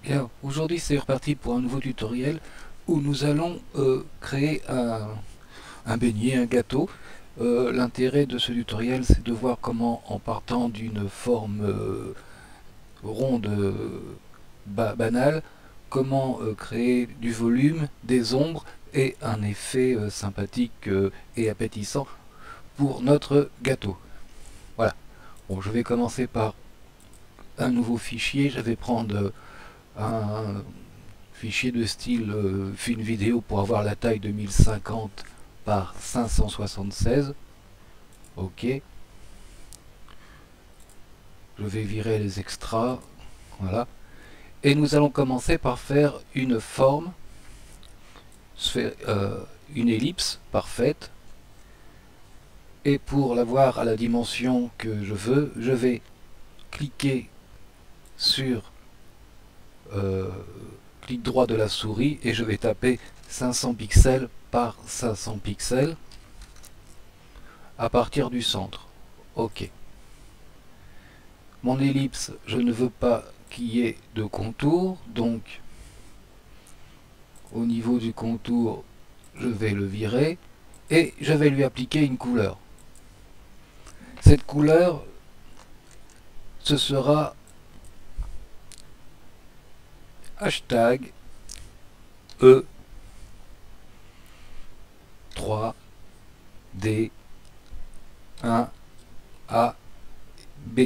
Bien, aujourd'hui c'est reparti pour un nouveau tutoriel où nous allons créer un beignet, un gâteau. L'intérêt de ce tutoriel, c'est de voir comment, en partant d'une forme ronde banale, comment créer du volume, des ombres et un effet sympathique et appétissant pour notre gâteau. Voilà. Bon, je vais commencer par un nouveau fichier. Je vais prendre un fichier de style film vidéo pour avoir la taille de 1050 par 576. Ok. Je vais virer les extras. Voilà. Et nous allons commencer par faire une forme, une ellipse parfaite. Et pour l'avoir à la dimension que je veux, je vais cliquer sur clic droit de la souris et je vais taper 500 pixels par 500 pixels à partir du centre. Ok. Mon ellipse, je ne veux pas qu'il y ait de contour, donc au niveau du contour, je vais le virer et je vais lui appliquer une couleur. Cette couleur, ce sera hashtag E 3 D 1 A B.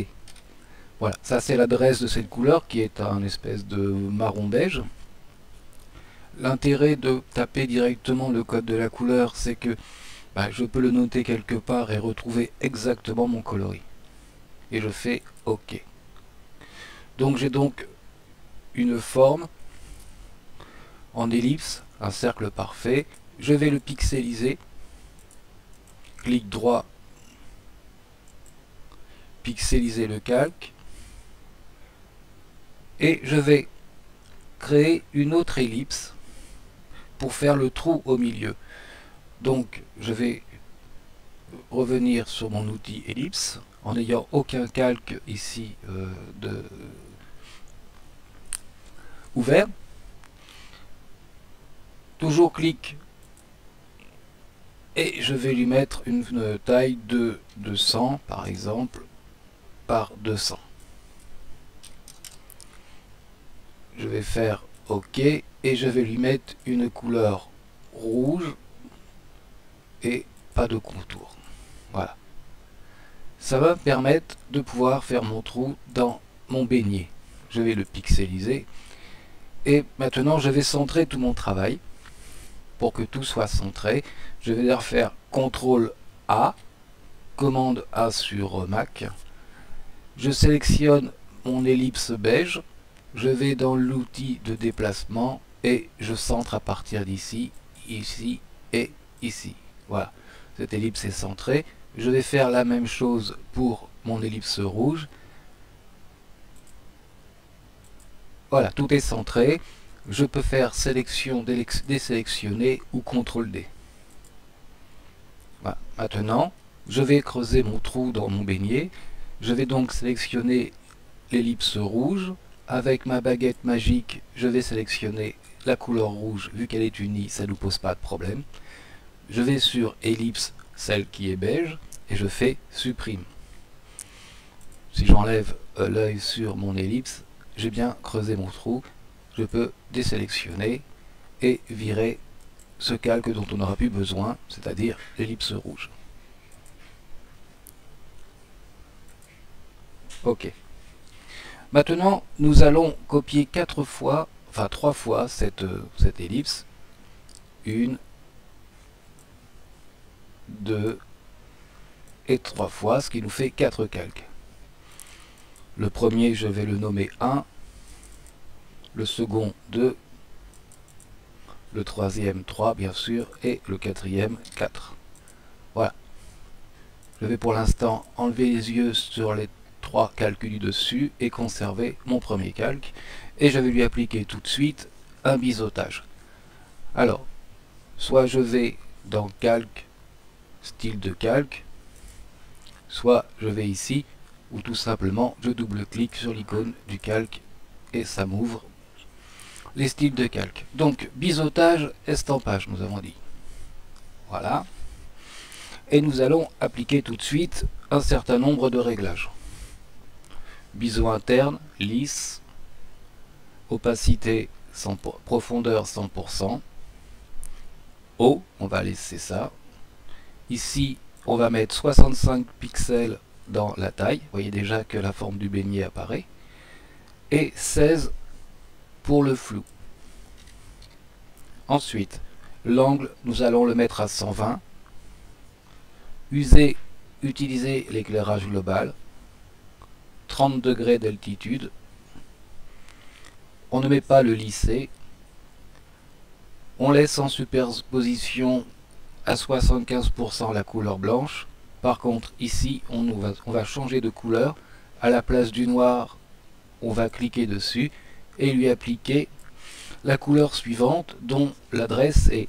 Voilà, ça c'est l'adresse de cette couleur qui est un espèce de marron beige. L'intérêt de taper directement le code de la couleur, c'est que je peux le noter quelque part et retrouver exactement mon coloris. Et je fais OK. Donc j'ai donc une forme en ellipse, un cercle parfait. Je vais le pixeliser. Clic droit, pixeliser le calque. Et je vais créer une autre ellipse pour faire le trou au milieu. Donc je vais revenir sur mon outil ellipse en n'ayant aucun calque ici ouvert. Toujours clic et je vais lui mettre une taille de 200 par exemple par 200. Je vais faire OK et je vais lui mettre une couleur rouge et pas de contour. Voilà. Ça va me permettre de pouvoir faire mon trou dans mon beignet. Je vais le pixeliser et maintenant je vais centrer tout mon travail. Pour que tout soit centré, je vais leur faire CTRL A, commande A sur Mac. Je sélectionne mon ellipse beige, je vais dans l'outil de déplacement et je centre à partir d'ici, ici et ici. Voilà, cette ellipse est centrée. Je vais faire la même chose pour mon ellipse rouge. Voilà, tout est centré. Je peux faire sélection, désélectionner ou CTRL D. Voilà. Maintenant, je vais creuser mon trou dans mon beignet. Je vais donc sélectionner l'ellipse rouge. Avec ma baguette magique, je vais sélectionner la couleur rouge. Vu qu'elle est unie, ça ne nous pose pas de problème. Je vais sur ellipse, celle qui est beige, et je fais supprime. Si j'enlève l'œil sur mon ellipse, j'ai bien creusé mon trou. Je peux désélectionner et virer ce calque dont on n'aura plus besoin, c'est-à-dire l'ellipse rouge. OK. Maintenant, nous allons copier 4 fois, enfin 3 fois cette ellipse. 1, 2 et 3 fois, ce qui nous fait 4 calques. Le premier, je vais le nommer 1. Le second 2, le troisième 3 bien sûr, et le quatrième 4. Voilà. Je vais pour l'instant enlever les yeux sur les 3 calques du dessus et conserver mon premier calque. Et je vais lui appliquer tout de suite un biseautage. Alors, soit je vais dans calque, style de calque, soit je vais ici, ou tout simplement je double-clique sur l'icône du calque et ça m'ouvre les styles de calque. Donc biseautage, estampage, nous avons dit. Voilà. Et nous allons appliquer tout de suite un certain nombre de réglages. Biseau interne, lisse, opacité, profondeur 100%. Haut, on va laisser ça. Ici, on va mettre 65 pixels dans la taille. Vous voyez déjà que la forme du beignet apparaît. Et 16 pour le flou. Ensuite, l'angle, nous allons le mettre à 120. Utiliser l'éclairage global. 30 degrés d'altitude. On ne met pas le lissé. On laisse en superposition à 75% la couleur blanche. Par contre, ici, on va changer de couleur. À la place du noir, on va cliquer dessus et lui appliquer la couleur suivante, dont l'adresse est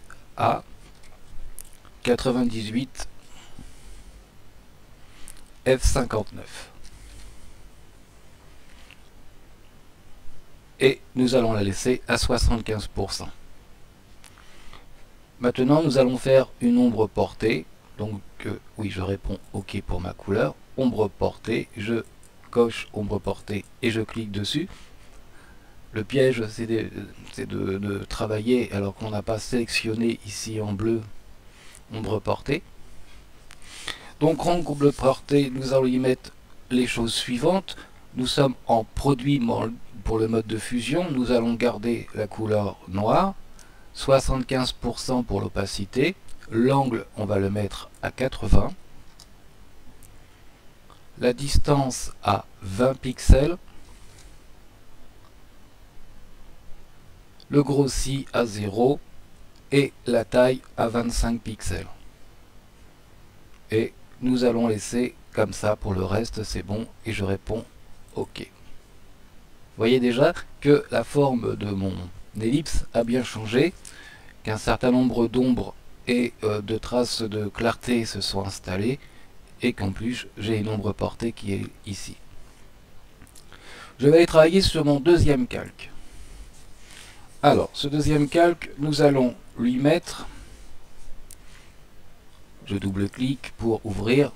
A98 F59. Et nous allons la laisser à 75%. Maintenant, nous allons faire une ombre portée. Donc, oui, je réponds OK pour ma couleur. Ombre portée, je coche ombre portée et je clique dessus. Le piège, c'est de travailler alors qu'on n'a pas sélectionné ici en bleu ombre portée. Donc, ombre portée, nous allons y mettre les choses suivantes. Nous sommes en produit pour le mode de fusion. Nous allons garder la couleur noire. 75% pour l'opacité. L'angle, on va le mettre à 80. La distance à 20 pixels. Le grossi à 0. Et la taille à 25 pixels. Et nous allons laisser comme ça pour le reste, c'est bon. Et je réponds OK. Vous voyez déjà que la forme de mon ellipse a bien changé, qu'un certain nombre d'ombres et de traces de clarté se sont installées, et qu'en plus j'ai une ombre portée qui est ici. Je vais aller travailler sur mon deuxième calque. Alors, ce deuxième calque, nous allons lui mettre, je double-clique pour ouvrir,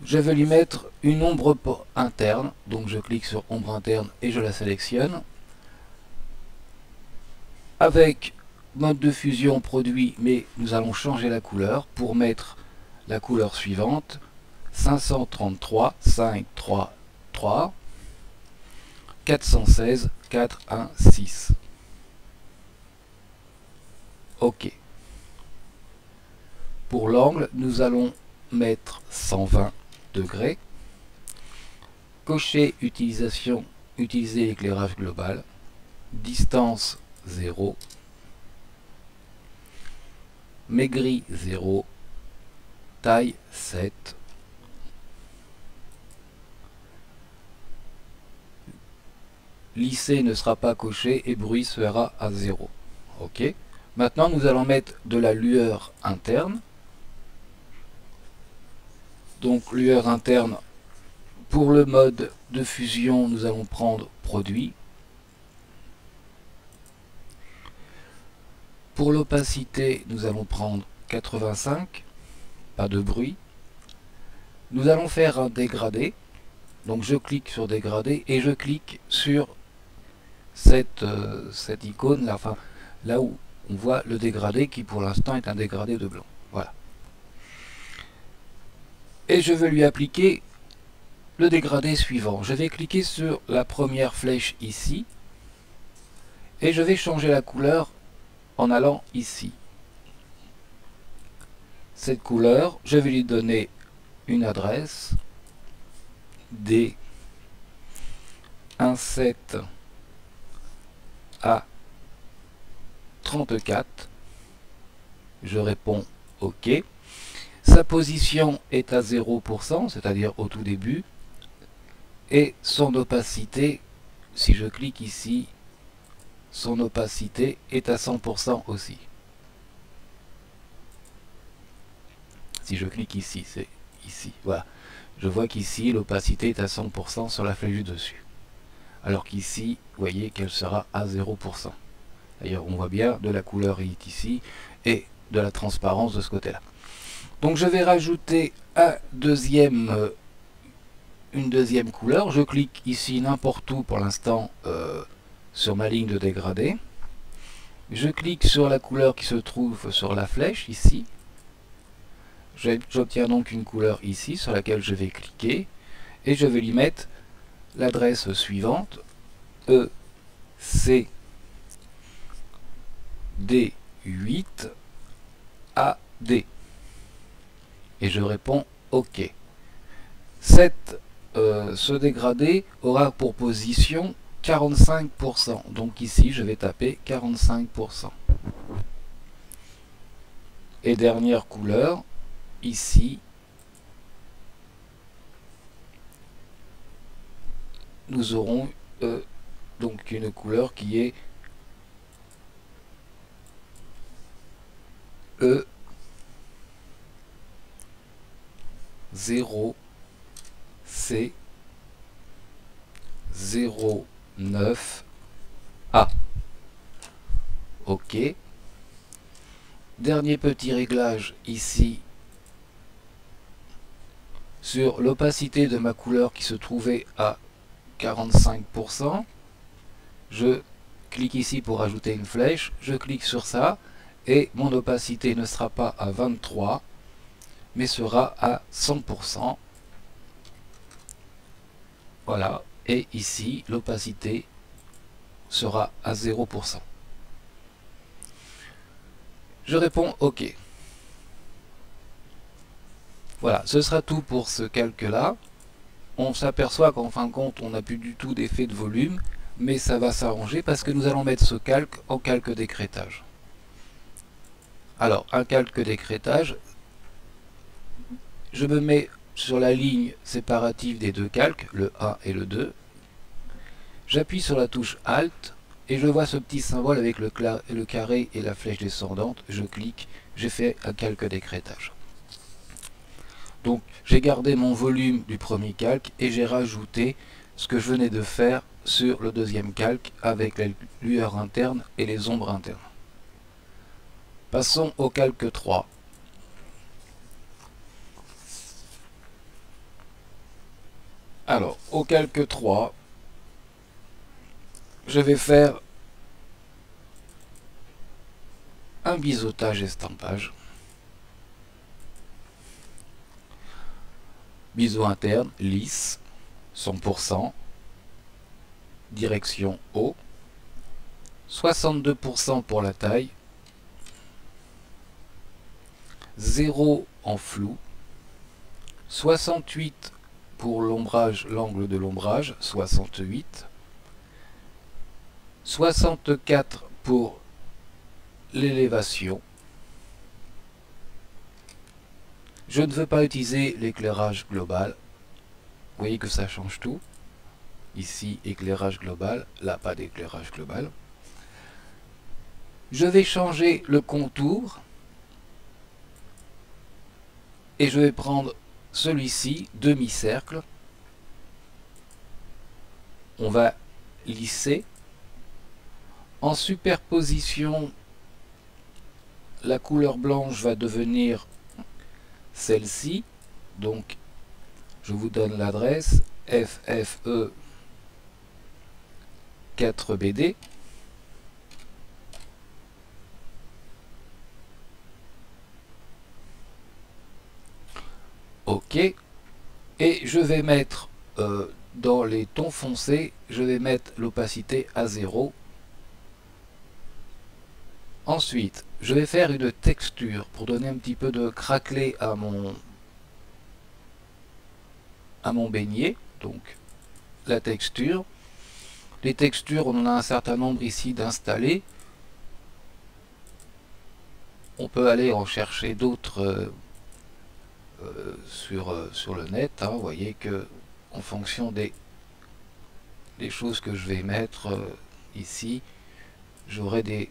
je vais lui mettre une ombre interne, donc je clique sur ombre interne et je la sélectionne. Avec mode de fusion produit, mais nous allons changer la couleur pour mettre la couleur suivante, 533, 533, 416, 416. OK. Pour l'angle, nous allons mettre 120 degrés. Cocher utilisation, utiliser l'éclairage global. Distance 0. Maigri 0. Taille 7. Lissé ne sera pas coché et bruit sera à 0. OK. Maintenant, nous allons mettre de la lueur interne. Donc, lueur interne, pour le mode de fusion, nous allons prendre produit. Pour l'opacité, nous allons prendre 85, pas de bruit. Nous allons faire un dégradé. Donc, je clique sur dégradé et je clique sur cette icône là, enfin, là où on voit le dégradé qui pour l'instant est un dégradé de blanc. Voilà. Et je vais lui appliquer le dégradé suivant. Je vais cliquer sur la première flèche ici et je vais changer la couleur en allant ici. Cette couleur, je vais lui donner une adresse D17 à 34. Je réponds OK. Sa position est à 0%, c'est-à-dire au tout début. Et son opacité, si je clique ici, son opacité est à 100% aussi. Si je clique ici, c'est ici. Voilà. Je vois qu'ici, l'opacité est à 100% sur la flèche du dessus. alors qu'ici, vous voyez qu'elle sera à 0%. D'ailleurs, on voit bien de la couleur est ici et de la transparence de ce côté-là. Donc je vais rajouter une deuxième couleur. Je clique ici n'importe où pour l'instant sur ma ligne de dégradé. Je clique sur la couleur qui se trouve sur la flèche ici. J'obtiens donc une couleur ici sur laquelle je vais cliquer et je vais lui mettre l'adresse suivante ECD8AD. Et je réponds OK. Ce dégradé aura pour position 45%. Donc ici, je vais taper 45%. Et dernière couleur, ici, nous aurons donc une couleur qui est E0C09A. OK. Dernier petit réglage ici sur l'opacité de ma couleur qui se trouvait à 45%. Je clique ici pour ajouter une flèche, je clique sur ça et mon opacité ne sera pas à 23 mais sera à 100%. Voilà, et ici l'opacité sera à 0%. Je réponds OK. Voilà, ce sera tout pour ce calque-là. On s'aperçoit qu'en fin de compte, on n'a plus du tout d'effet de volume, mais ça va s'arranger parce que nous allons mettre ce calque en calque d'écrêtage. Alors, un calque d'écrêtage, je me mets sur la ligne séparative des deux calques, le 1 et le 2. J'appuie sur la touche Alt et je vois ce petit symbole avec le carré et la flèche descendante. Je clique, j'ai fait un calque d'écrêtage. Donc j'ai gardé mon volume du premier calque et j'ai rajouté ce que je venais de faire sur le deuxième calque avec la lueur interne et les ombres internes. Passons au calque 3. Alors, au calque 3, je vais faire un biseautage estampage. Biseau interne, lisse, 100%, direction haut, 62% pour la taille, 0 en flou, 68 pour l'ombrage, l'angle de l'ombrage, 68, 64 pour l'élévation. Je ne veux pas utiliser l'éclairage global. Vous voyez que ça change tout. Ici, éclairage global. Là, pas d'éclairage global. Je vais changer le contour. Et je vais prendre celui-ci, demi-cercle. On va lisser. En superposition, la couleur blanche va devenir celle-ci. Donc, je vous donne l'adresse FFE 4BD. OK. Et je vais mettre dans les tons foncés, je vais mettre l'opacité à 0. Ensuite, je vais faire une texture pour donner un petit peu de craquelé à mon beignet. Donc, la texture. Les textures, on en a un certain nombre ici d'installés. On peut aller en chercher d'autres sur le net. Hein. Vous voyez que en fonction des choses que je vais mettre ici, j'aurai des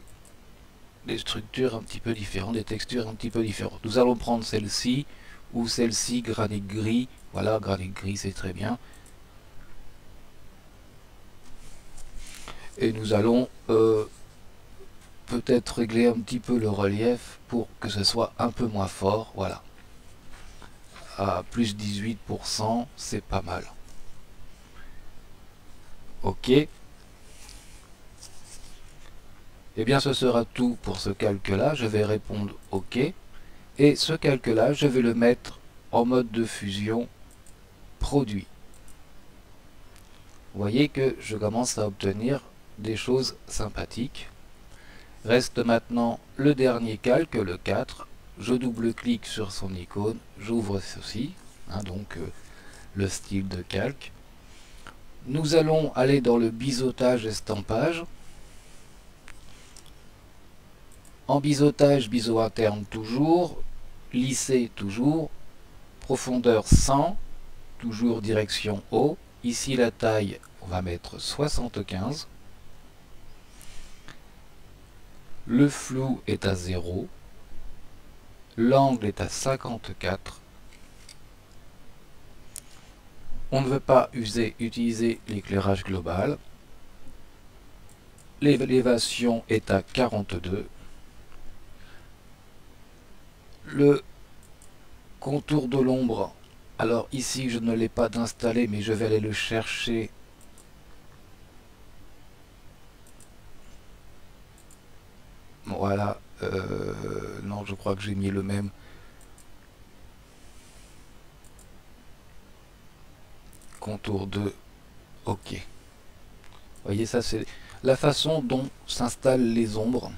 structures un petit peu différentes, des textures un petit peu différentes. Nous allons prendre celle-ci ou celle-ci, granit gris. Voilà, granit gris, c'est très bien. Et nous allons peut-être régler un petit peu le relief pour que ce soit un peu moins fort. Voilà. À plus 18%, c'est pas mal. OK. Eh bien, ce sera tout pour ce calque-là. Je vais répondre OK. Et ce calque-là, je vais le mettre en mode de fusion produit. Vous voyez que je commence à obtenir des choses sympathiques. Reste maintenant le dernier calque, le 4. Je double-clique sur son icône, j'ouvre ceci, donc le style de calque. Nous allons aller dans le biseautage estampage. En biseautage, biseau interne toujours, lissé toujours, profondeur 100, toujours direction haut. Ici la taille, on va mettre 75. Le flou est à 0. L'angle est à 54. On ne veut pas utiliser l'éclairage global. L'élévation est à 42. Le contour de l'ombre, alors ici je ne l'ai pas d'installer, mais je vais aller le chercher. Voilà, non, je crois que j'ai mis le même. Contour 2, OK. Vous voyez, ça c'est la façon dont s'installent les ombres.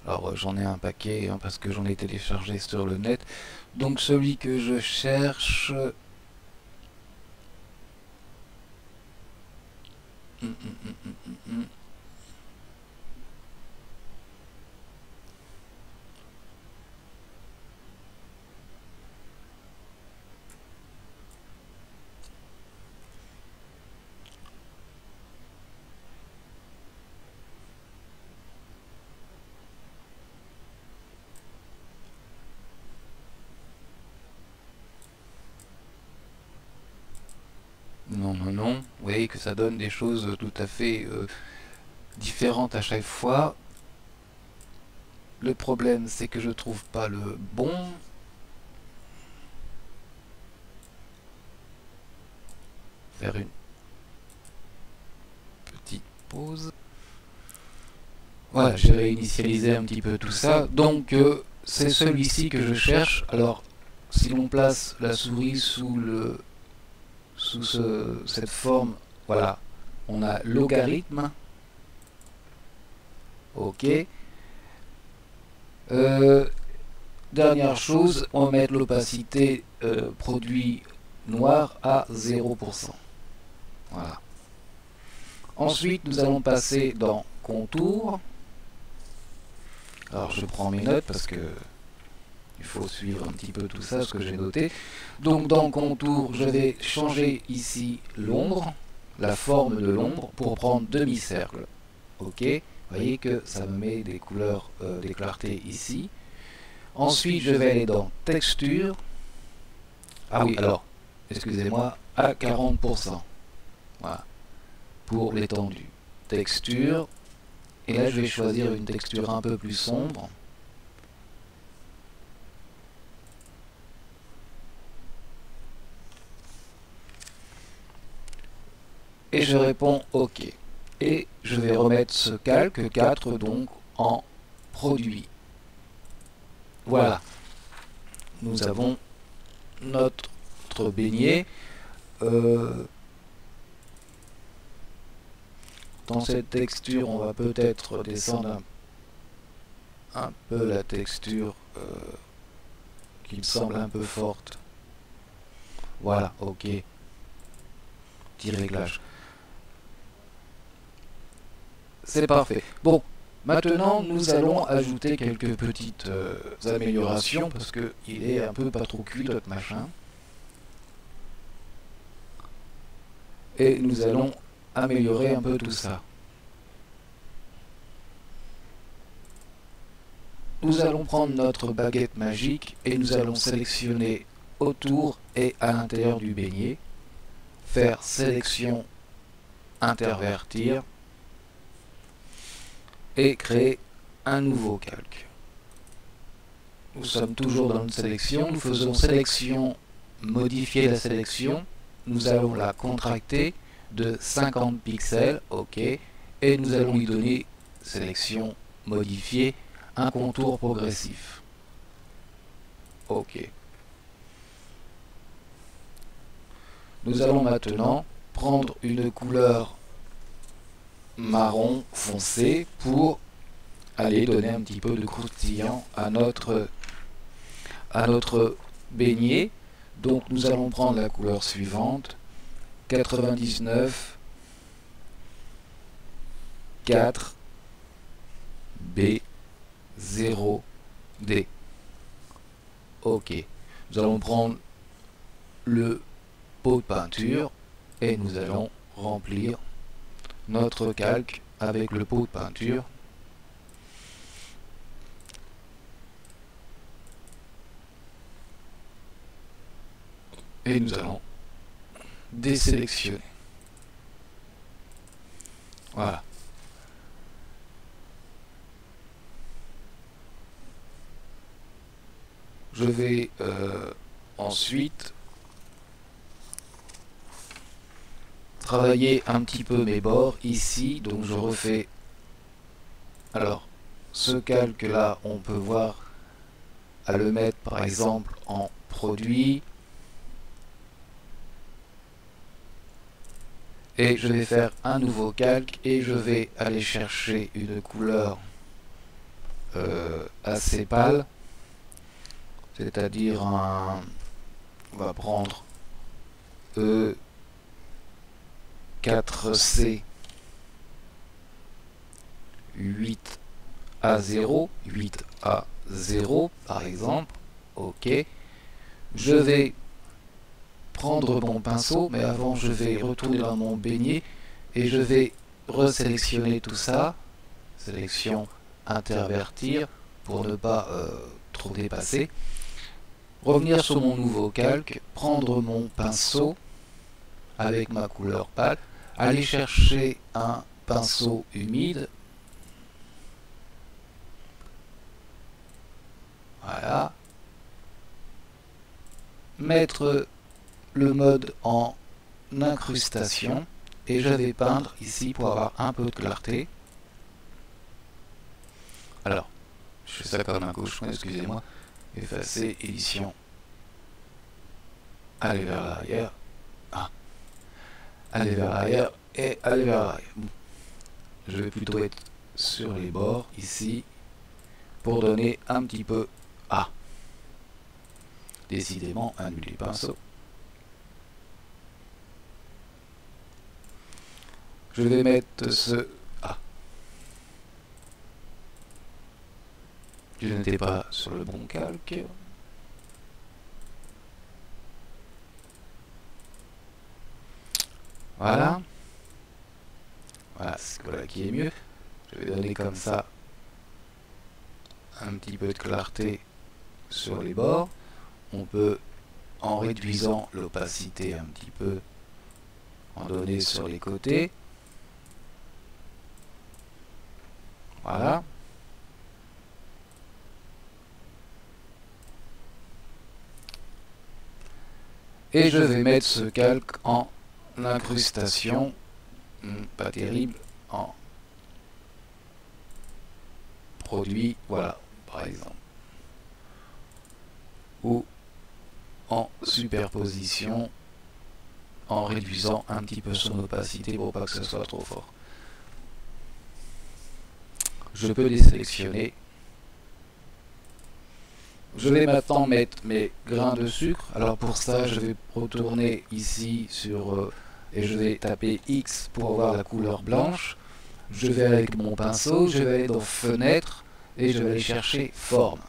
Alors j'en ai un paquet parce que j'en ai téléchargé sur le net. Donc celui que je cherche... Non, non, non. Vous voyez que ça donne des choses tout à fait différentes à chaque fois. Le problème, c'est que je trouve pas le bon. Faire une petite pause. Voilà, j'ai réinitialisé un petit peu tout ça. Donc, c'est celui-ci que je cherche. Alors, si l'on place la souris sous cette forme, voilà, on a logarithme. OK. Dernière chose, on va mettre l'opacité produit noir à 0%. Voilà. Ensuite, nous allons passer dans contour. Alors, je prends mes notes parce que il faut suivre un petit peu tout ça, ce que j'ai noté. Donc, dans contour, je vais changer ici l'ombre, la forme de l'ombre, pour prendre demi-cercle. OK. Vous voyez que ça me met des couleurs, des clartés ici. Ensuite, je vais aller dans texture. Ah oui, alors, excusez-moi, à 40%. Voilà. Pour l'étendue. Texture. Et là, je vais choisir une texture un peu plus sombre. Et je réponds OK. Et je vais remettre ce calque 4 donc en produit. Voilà. Nous avons notre beignet. Dans cette texture, on va peut-être descendre un peu la texture qui me semble un peu forte. Voilà, OK. Petit réglage. C'est parfait. Bon, maintenant nous allons ajouter quelques petites améliorations parce que il est un peu pas trop cuit notre machin. Et nous allons améliorer un peu tout ça. Nous allons prendre notre baguette magique et nous allons sélectionner autour et à l'intérieur du beignet. Faire sélection, intervertir. et créer un nouveau calque. Nous sommes toujours dans une sélection, nous faisons sélection, modifier la sélection, nous allons la contracter de 50 pixels, ok, et nous allons lui donner sélection, modifier, un contour progressif. Ok. Nous allons maintenant prendre une couleur marron foncé pour aller donner un petit peu de croustillant à notre beignet. Donc nous allons prendre la couleur suivante, 99 4 B 0 D. Ok. Nous allons prendre le pot de peinture et nous allons remplir notre calque avec le pot de peinture. Et nous allons désélectionner. Voilà. Je vais ensuite travailler un petit peu mes bords ici. Donc je refais. Alors, ce calque là, on peut voir à le mettre par exemple en produit. Et je vais faire un nouveau calque et je vais aller chercher une couleur assez pâle, c'est-à-dire on va prendre E4C 8A0 par exemple. Ok, je vais prendre mon pinceau, mais avant je vais retourner dans mon beignet et je vais resélectionner tout ça, sélection intervertir pour ne pas trop dépasser, revenir sur mon nouveau calque, prendre mon pinceau avec ma couleur pâle, aller chercher un pinceau humide, voilà, mettre le mode en incrustation et je vais peindre ici pour avoir un peu de clarté. Alors, je fais ça comme un cochon, excusez-moi. Effacer, édition. Aller vers l'arrière. Ah. Aller vers l'arrière et aller vers l'arrière. Bon. Je vais plutôt être sur les bords ici pour donner un petit peu. Ah. Décidément, un du pinceau. Je vais mettre ce... Ah. Je n'étais pas sur le bon calque. Voilà. Voilà, voilà qui est mieux. Je vais donner comme ça un petit peu de clarté sur les bords. On peut, en réduisant l'opacité un petit peu, en donner sur les côtés. Voilà. Et je vais mettre ce calque en incrustation, pas terrible, en produit, voilà, par exemple. Ou en superposition, en réduisant un petit peu son opacité pour pas que ce soit trop fort. Je peux les sélectionner. Je vais maintenant mettre mes grains de sucre. Alors pour ça, je vais retourner ici sur et je vais taper X pour avoir la couleur blanche. Je vais avec mon pinceau, je vais aller dans Fenêtre et je vais aller chercher Forme.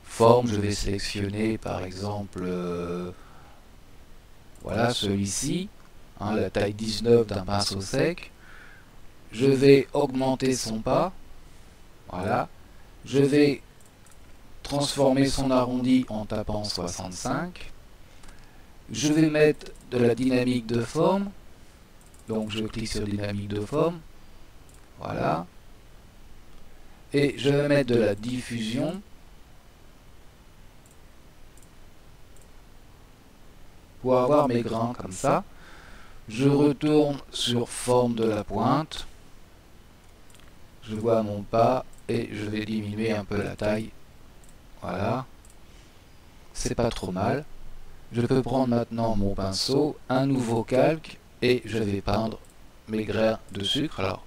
Forme, je vais sélectionner par exemple voilà celui-ci, hein, la taille 19 d'un pinceau sec. Je vais augmenter son pas. Voilà. Je vais transformer son arrondi en tapant 65. Je vais mettre de la dynamique de forme. Donc je clique sur dynamique de forme. Voilà. et je vais mettre de la diffusion pour avoir mes grains comme ça. Je retourne sur forme de la pointe, je vois mon pas et je vais diminuer un peu la taille. Voilà, c'est pas trop mal. Je peux prendre maintenant mon pinceau, un nouveau calque et je vais peindre mes grains de sucre. Alors,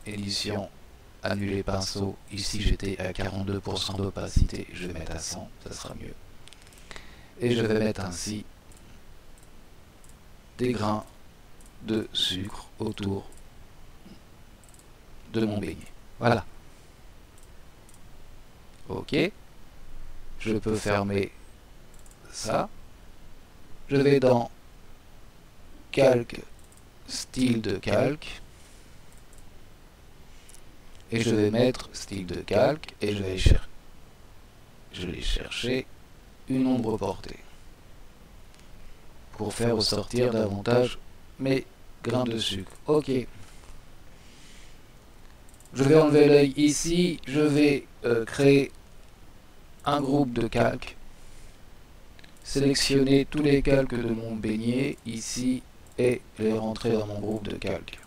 édition, annuler pinceau, ici j'étais à 42% d'opacité, je vais mettre à 100, ça sera mieux. Et je vais mettre ainsi des grains de sucre autour de mon beignet. Voilà. Ok. Je peux fermer ça. Je vais dans calque, style de calque. Et je vais mettre style de calque et je vais chercher une ombre portée pour faire ressortir davantage mes grains de sucre. Ok. Je vais enlever l'œil ici. Je vais créer un groupe de calques. Sélectionner tous les calques de mon beignet ici et les rentrer dans mon groupe de calques.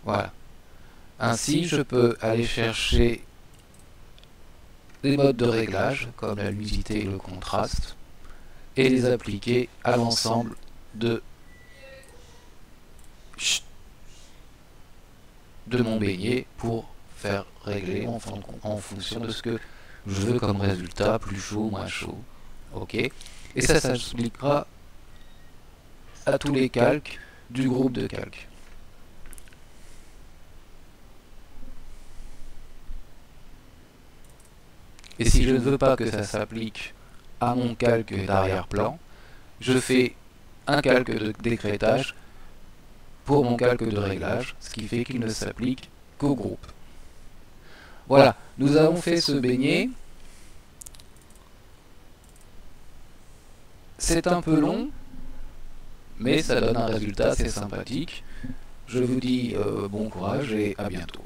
Voilà. Ainsi, je peux aller chercher des modes de réglage, comme la luminosité et le contraste, et les appliquer à l'ensemble de mon beignet pour faire régler en fonction de ce que je veux comme résultat, plus chaud, moins chaud. Ok. Et ça s'appliquera à tous les calques du groupe de calques. Et si je ne veux pas que ça s'applique à mon calque d'arrière-plan, je fais un calque de décrétage pour mon calque de réglage, ce qui fait qu'il ne s'applique qu'au groupe. Voilà, nous avons fait ce beignet. C'est un peu long, mais ça donne un résultat assez sympathique. Je vous dis bon courage et à bientôt.